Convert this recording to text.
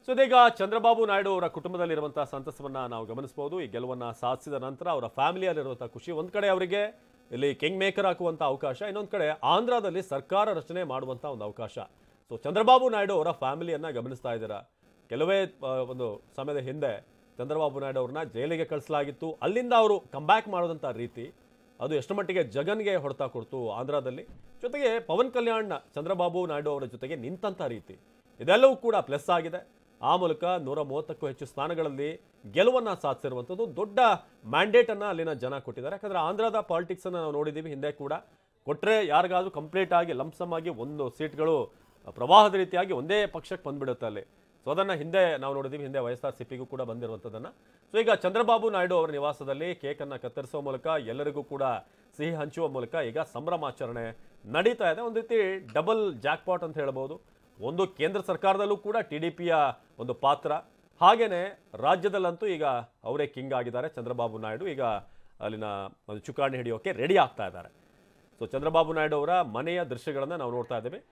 So ಇದೀಗ ಚಂದ್ರಬಾಬು ನಾಯ್ಡು ಅವರ ಕುಟುಂಬದಲ್ಲಿರುವಂತಹ ಸಂತಸವನ್ನ ನಾವು ಗಮನಿಸಬಹುದು. ಈ ಗೆಲುವನ್ನ ಸಾಧಿಸಿದ ನಂತರ ಅವರ ಫ್ಯಾಮಿಲಿಯಲ್ಲಿರುವಂತಹ ಖುಷಿ, ಒಂದ್ ಕಡೆ ಅವರಿಗೆ ಇಲ್ಲಿ ಕಿಂಗ್ ಮೇಕರ್ ಹಾಕುವಂತ ಅವಕಾಶ, ಇನ್ನೊಂದ್ ಕಡೆ ಆಂಧ್ರದಲ್ಲಿ ಸರ್ಕಾರ ರಚನೆ ಮಾಡುವಂತ ಒಂದು ಅವಕಾಶ. ಸೊ ಚಂದ್ರಬಾಬು ನಾಯ್ಡು ಅವರ ಫ್ಯಾಮಿಲಿಯನ್ನ ಗಮನಿಸ್ತಾ ಇದ್ದೀರಾ. ಕೆಲವೇ ಒಂದು ಸಮಯದ ಹಿಂದೆ ಚಂದ್ರಬಾಬು ನಾಯ್ಡು ಅವ್ರನ್ನ ಜೈಲಿಗೆ ಕಳಿಸಲಾಗಿತ್ತು. ಅಲ್ಲಿಂದ ಅವರು ಕಂಬ್ಯಾಕ್ ಮಾಡೋದಂತ ರೀತಿ ಅದು ಎಷ್ಟು ಮಟ್ಟಿಗೆ ಜಗನ್ಗೆ ಹೊಡೆತ ಕೊಡ್ತು ಆಂಧ್ರದಲ್ಲಿ. ಜೊತೆಗೆ ಪವನ್ ಕಲ್ಯಾಣ್ ಚಂದ್ರಬಾಬು ನಾಯ್ಡು ಅವರ ಜೊತೆಗೆ ನಿಂತಂತ ರೀತಿ ಇದೆಲ್ಲವೂ ಕೂಡ ಪ್ಲಸ್ ಆಗಿದೆ. ಆ ಮೂಲಕ 130ಕ್ಕೂ ಹೆಚ್ಚು ಸ್ಥಾನಗಳಲ್ಲಿ ಗೆಲುವನ್ನ ಸಾಧಿಸಿರುವಂಥದ್ದು ದೊಡ್ಡ ಮ್ಯಾಂಡೇಟ್ ಅನ್ನ ಅಲ್ಲಿನ ಜನ ಕೊಟ್ಟಿದ್ದಾರೆ. ಯಾಕಂದ್ರೆ ಆಂಧ್ರದ ಪಾಲಿಟಿಕ್ಸ್ ಅನ್ನ ನಾವು ನೋಡಿದ್ದೀವಿ ಹಿಂದೆ ಕೂಡ. ಕೊಟ್ಟರೆ ಯಾರಿಗಾದ್ರೂ ಕಂಪ್ಲೀಟ್ ಆಗಿ ಲಂಪ್ಸಮ್ ಆಗಿ ಒಂದು ಸೀಟ್ಗಳು ಪ್ರವಾಹದ ರೀತಿಯಾಗಿ ಒಂದೇ ಪಕ್ಷಕ್ಕೆ ಬಂದ್ಬಿಡುತ್ತೆ ಅಲ್ಲಿ. ಸೊ ಅದನ್ನ ಹಿಂದೆ ನಾವು ನೋಡಿದ್ದೀವಿ, ಹಿಂದೆ YSRCPಗೂ ಕೂಡ ಬಂದಿರುವಂಥದ್ದನ್ನ. ಸೊ ಈಗ ಚಂದ್ರಬಾಬು ನಾಯ್ಡು ಅವರ ನಿವಾಸದಲ್ಲಿ ಕೇಕ್ ಅನ್ನ ಕತ್ತರಿಸುವ ಮೂಲಕ ಎಲ್ಲರಿಗೂ ಕೂಡ ಸಿಹಿ ಹಂಚುವ ಮೂಲಕ ಈಗ ಸಂಭ್ರಮಾಚರಣೆ ನಡೀತಾ ಇದೆ. ಒಂದು ರೀತಿ ಡಬಲ್ ಜಾಕ್ಪಾಟ್ ಅಂತ ಹೇಳ್ಬೋದು. ಒಂದು ಕೇಂದ್ರ ಸರ್ಕಾರದಲ್ಲೂ ಕೂಡ TDPಯ ಒಂದು ಪಾತ್ರ, ಹಾಗೇನೆ ರಾಜ್ಯದಲ್ಲಂತೂ ಈಗ ಅವರೇ ಕಿಂಗ್ ಆಗಿದ್ದಾರೆ ಚಂದ್ರಬಾಬು ನಾಯ್ಡು. ಈಗ ಅಲ್ಲಿನ ಒಂದು ಚುಕ್ಕಾಣಿ ಹಿಡಿಯೋಕೆ ರೆಡಿ ಆಗ್ತಾ ಇದ್ದಾರೆ. ಸೊ ಚಂದ್ರಬಾಬು ನಾಯ್ಡು ಅವರ ಮನೆಯ ದೃಶ್ಯಗಳನ್ನು ನಾವು ನೋಡ್ತಾ ಇದ್ದೇವೆ.